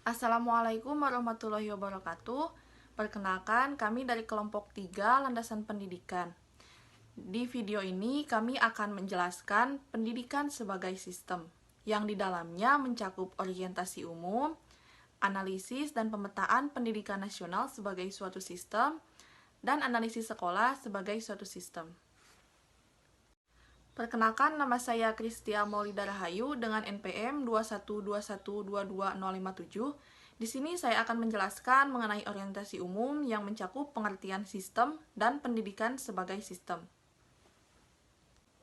Assalamualaikum warahmatullahi wabarakatuh. Perkenalkan, kami dari kelompok 3 Landasan Pendidikan. Di video ini kami akan menjelaskan pendidikan sebagai sistem, yang di dalamnya mencakup orientasi umum, analisis dan pemetaan pendidikan nasional sebagai suatu sistem, dan analisis sekolah sebagai suatu sistem. Perkenalkan, nama saya Kristia Maulida Rahayu dengan NPM 212122057. Di sini saya akan menjelaskan mengenai orientasi umum yang mencakup pengertian sistem dan pendidikan sebagai sistem.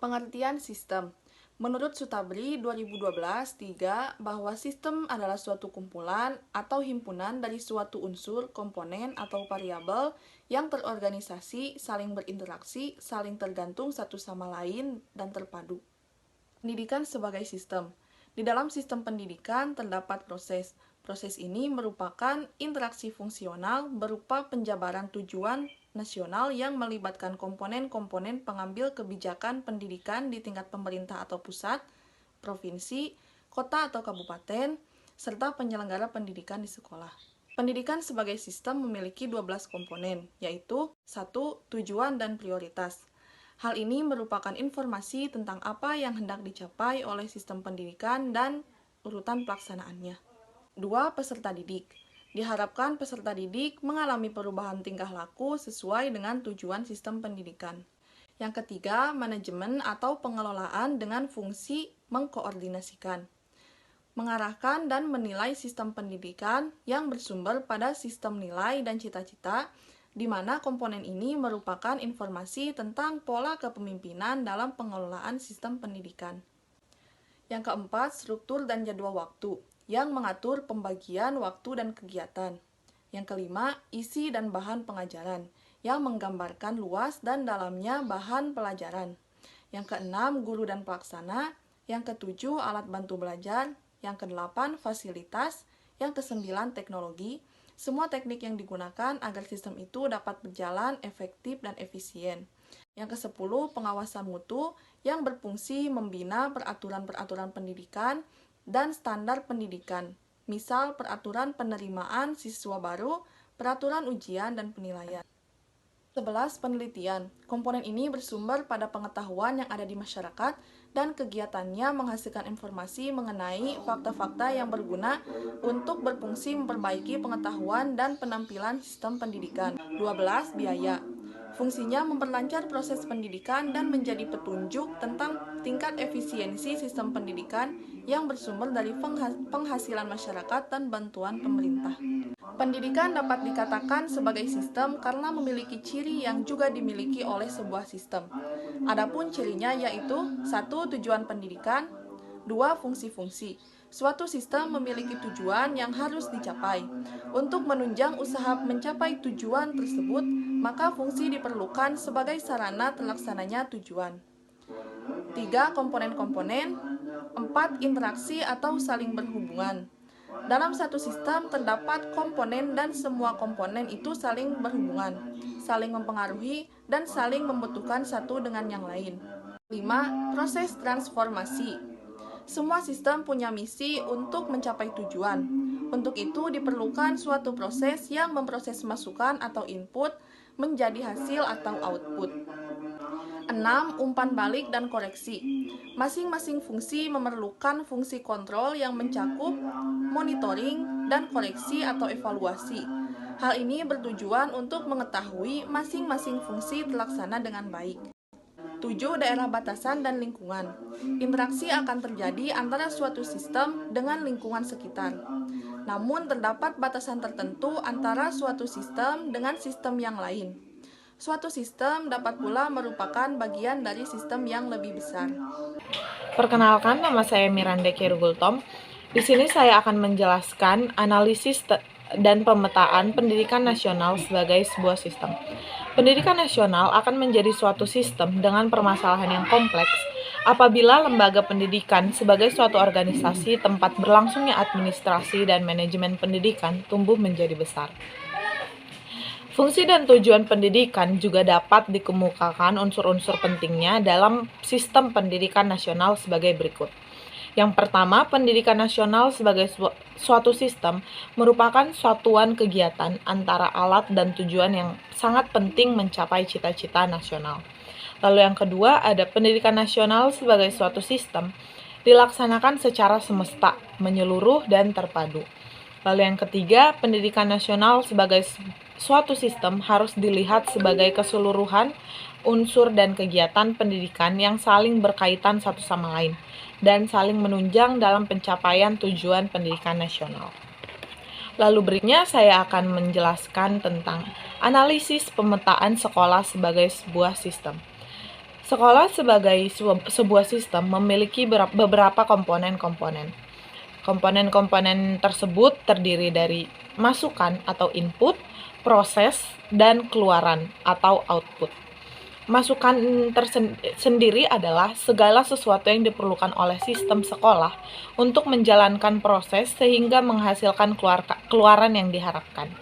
Pengertian sistem. Menurut Sutabri 2012-3 bahwa sistem adalah suatu kumpulan atau himpunan dari suatu unsur, komponen, atau variabel yang terorganisasi, saling berinteraksi, saling tergantung satu sama lain, dan terpadu. Pendidikan sebagai sistem. Di dalam sistem pendidikan terdapat proses. Proses ini merupakan interaksi fungsional berupa penjabaran tujuan nasional yang melibatkan komponen-komponen pengambil kebijakan pendidikan di tingkat pemerintah atau pusat, provinsi, kota atau kabupaten, serta penyelenggara pendidikan di sekolah. Pendidikan sebagai sistem memiliki 12 komponen, yaitu 1. Tujuan dan prioritas. Hal ini merupakan informasi tentang apa yang hendak dicapai oleh sistem pendidikan dan urutan pelaksanaannya. 2. Peserta didik. Diharapkan peserta didik mengalami perubahan tingkah laku sesuai dengan tujuan sistem pendidikan. Yang ketiga, manajemen atau pengelolaan dengan fungsi mengkoordinasikan, mengarahkan dan menilai sistem pendidikan yang bersumber pada sistem nilai dan cita-cita, di mana komponen ini merupakan informasi tentang pola kepemimpinan dalam pengelolaan sistem pendidikan. Yang keempat, struktur dan jadwal waktu, yang mengatur pembagian waktu dan kegiatan. Yang kelima, isi dan bahan pengajaran, yang menggambarkan luas dan dalamnya bahan pelajaran. Yang keenam, guru dan pelaksana. Yang ketujuh, alat bantu belajar. Yang kedelapan, fasilitas. Yang kesembilan, teknologi. Semua teknik yang digunakan agar sistem itu dapat berjalan efektif dan efisien. Yang ke-10, pengawasan mutu yang berfungsi membina peraturan-peraturan pendidikan dan standar pendidikan, misal peraturan penerimaan siswa baru, peraturan ujian dan penilaian. 11. Penelitian. Komponen ini bersumber pada pengetahuan yang ada di masyarakat dan kegiatannya menghasilkan informasi mengenai fakta-fakta yang berguna untuk berfungsi memperbaiki pengetahuan dan penampilan sistem pendidikan. 12. Biaya. Fungsinya memperlancar proses pendidikan dan menjadi petunjuk tentang tingkat efisiensi sistem pendidikan yang bersumber dari penghasilan masyarakat dan bantuan pemerintah. Pendidikan dapat dikatakan sebagai sistem karena memiliki ciri yang juga dimiliki oleh sebuah sistem. Adapun cirinya yaitu 1. Tujuan pendidikan, 2. Fungsi-fungsi. Suatu sistem memiliki tujuan yang harus dicapai. Untuk menunjang usaha mencapai tujuan tersebut, maka fungsi diperlukan sebagai sarana terlaksananya tujuan. 3. Komponen-komponen. 4. Interaksi atau saling berhubungan. Dalam satu sistem terdapat komponen dan semua komponen itu saling berhubungan, saling mempengaruhi, dan saling membutuhkan satu dengan yang lain. 5. Proses transformasi. Semua sistem punya misi untuk mencapai tujuan. Untuk itu diperlukan suatu proses yang memproses masukan atau input menjadi hasil atau output. 6. Umpan balik dan koreksi. Masing-masing fungsi memerlukan fungsi kontrol yang mencakup monitoring dan koreksi atau evaluasi. Hal ini bertujuan untuk mengetahui masing-masing fungsi terlaksana dengan baik. 7. Daerah batasan dan lingkungan. Interaksi akan terjadi antara suatu sistem dengan lingkungan sekitar. Namun terdapat batasan tertentu antara suatu sistem dengan sistem yang lain. Suatu sistem dapat pula merupakan bagian dari sistem yang lebih besar. Perkenalkan, nama saya Miranda Kirugultom. Di sini saya akan menjelaskan analisis dan pemetaan pendidikan nasional sebagai sebuah sistem. Pendidikan nasional akan menjadi suatu sistem dengan permasalahan yang kompleks apabila lembaga pendidikan sebagai suatu organisasi tempat berlangsungnya administrasi dan manajemen pendidikan tumbuh menjadi besar. Fungsi dan tujuan pendidikan juga dapat dikemukakan unsur-unsur pentingnya dalam sistem pendidikan nasional sebagai berikut. Yang pertama, pendidikan nasional sebagai suatu sistem merupakan satuan kegiatan antara alat dan tujuan yang sangat penting mencapai cita-cita nasional. Lalu yang kedua, ada pendidikan nasional sebagai suatu sistem dilaksanakan secara semesta, menyeluruh, dan terpadu. Lalu yang ketiga, pendidikan nasional sebagai suatu sistem harus dilihat sebagai keseluruhan unsur dan kegiatan pendidikan yang saling berkaitan satu sama lain dan saling menunjang dalam pencapaian tujuan pendidikan nasional. Lalu berikutnya saya akan menjelaskan tentang analisis pemetaan sekolah sebagai sebuah sistem. Sekolah sebagai sebuah sistem memiliki beberapa komponen-komponen. Komponen-komponen tersebut terdiri dari masukan atau input, proses, dan keluaran atau output. Masukan tersendiri adalah segala sesuatu yang diperlukan oleh sistem sekolah untuk menjalankan proses sehingga menghasilkan keluaran yang diharapkan.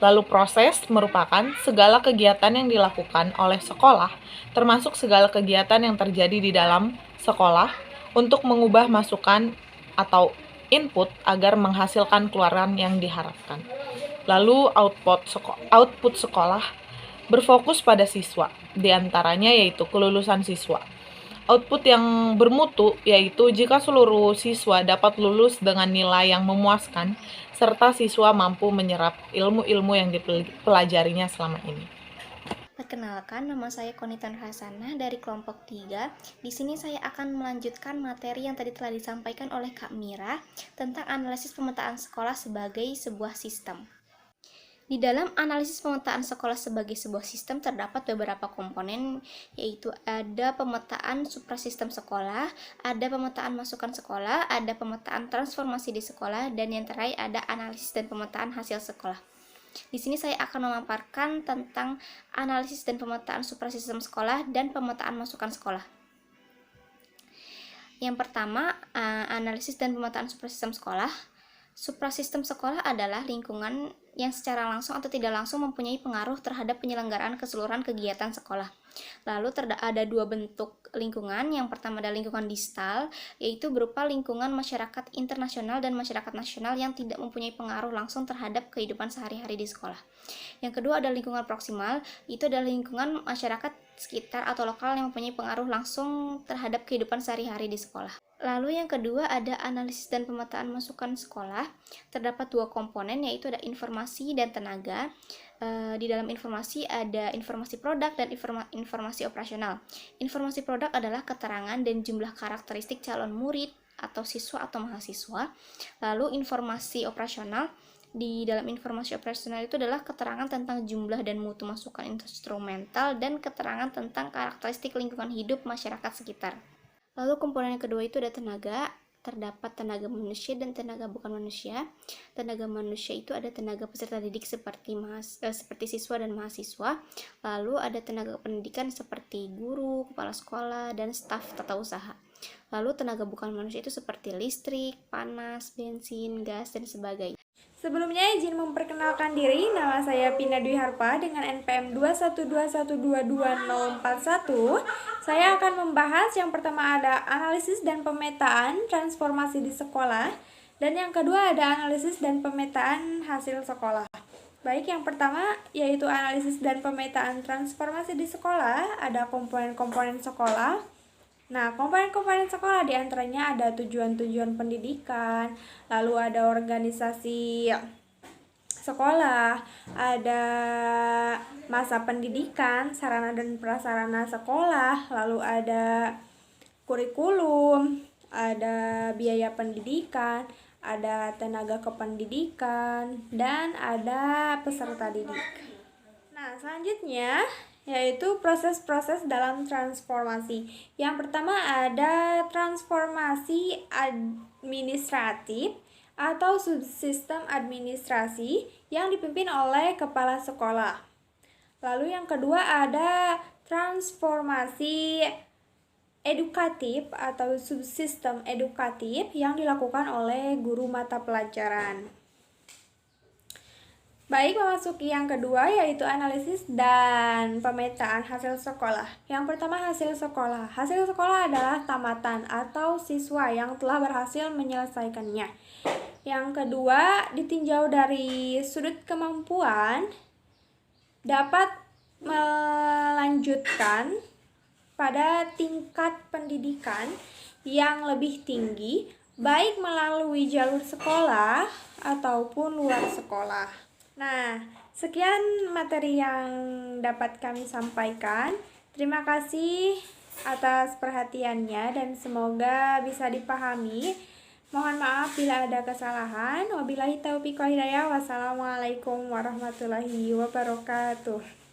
Lalu proses merupakan segala kegiatan yang dilakukan oleh sekolah, termasuk segala kegiatan yang terjadi di dalam sekolah untuk mengubah masukan atau input agar menghasilkan keluaran yang diharapkan. Lalu output sekolah berfokus pada siswa, diantaranya yaitu kelulusan siswa. Output yang bermutu yaitu jika seluruh siswa dapat lulus dengan nilai yang memuaskan, serta siswa mampu menyerap ilmu-ilmu yang dipelajarinya selama ini. Perkenalkan, nama saya Konita Nurhasanah dari kelompok 3. Di sini saya akan melanjutkan materi yang tadi telah disampaikan oleh Kak Mira tentang analisis pemetaan sekolah sebagai sebuah sistem. Di dalam analisis pemetaan sekolah sebagai sebuah sistem terdapat beberapa komponen, yaitu ada pemetaan suprasistem sekolah, ada pemetaan masukan sekolah, ada pemetaan transformasi di sekolah, dan yang terakhir ada analisis dan pemetaan hasil sekolah. Di sini saya akan memaparkan tentang analisis dan pemetaan suprasistem sekolah dan pemetaan masukan sekolah. Yang pertama, analisis dan pemetaan suprasistem sekolah. Suprasistem sekolah adalah lingkungan yang secara langsung atau tidak langsung mempunyai pengaruh terhadap penyelenggaraan keseluruhan kegiatan sekolah. Lalu ada dua bentuk lingkungan. Yang pertama adalah lingkungan distal, yaitu berupa lingkungan masyarakat internasional dan masyarakat nasional yang tidak mempunyai pengaruh langsung terhadap kehidupan sehari-hari di sekolah. Yang kedua adalah lingkungan proksimal, itu adalah lingkungan masyarakat sekitar atau lokal yang mempunyai pengaruh langsung terhadap kehidupan sehari-hari di sekolah. Lalu yang kedua ada analisis dan pemetaan masukan sekolah. Terdapat dua komponen, yaitu ada informasi dan tenaga. Di dalam informasi ada informasi produk dan informasi operasional. Informasi produk adalah keterangan dan jumlah karakteristik calon murid atau siswa atau mahasiswa. Lalu informasi operasional, di dalam informasi operasional itu adalah keterangan tentang jumlah dan mutu masukan instrumental dan keterangan tentang karakteristik lingkungan hidup masyarakat sekitar. Lalu komponen yang kedua itu ada tenaga. Terdapat tenaga manusia dan tenaga bukan manusia. Tenaga manusia itu ada tenaga peserta didik seperti siswa dan mahasiswa. Lalu ada tenaga pendidikan seperti guru, kepala sekolah, dan staf tata usaha. Lalu tenaga bukan manusia itu seperti listrik, panas, bensin, gas, dan sebagainya. Sebelumnya izin memperkenalkan diri, nama saya Pina Dwi Harpa dengan NPM 212122041. Saya akan membahas yang pertama ada analisis dan pemetaan transformasi di sekolah, dan yang kedua ada analisis dan pemetaan hasil sekolah. Baik, yang pertama yaitu analisis dan pemetaan transformasi di sekolah, ada komponen-komponen sekolah. Nah, komponen-komponen sekolah diantaranya ada tujuan-tujuan pendidikan, lalu ada organisasi sekolah, ada masa pendidikan, sarana dan prasarana sekolah, lalu ada kurikulum, ada biaya pendidikan, ada tenaga kependidikan, dan ada peserta didik. Nah, selanjutnya yaitu proses-proses dalam transformasi. Yang pertama ada transformasi administratif atau subsistem administrasi yang dipimpin oleh kepala sekolah. Lalu yang kedua ada transformasi edukatif atau subsistem edukatif yang dilakukan oleh guru mata pelajaran. Baik, memasuki yang kedua yaitu analisis dan pemetaan hasil sekolah. Yang pertama, hasil sekolah. Hasil sekolah adalah tamatan atau siswa yang telah berhasil menyelesaikannya. Yang kedua, ditinjau dari sudut kemampuan, dapat melanjutkan pada tingkat pendidikan yang lebih tinggi, baik melalui jalur sekolah ataupun luar sekolah. Nah, sekian materi yang dapat kami sampaikan. Terima kasih atas perhatiannya dan semoga bisa dipahami. Mohon maaf bila ada kesalahan. Wabillahi taufiq wal hidayah. Wassalamualaikum warahmatullahi wabarakatuh.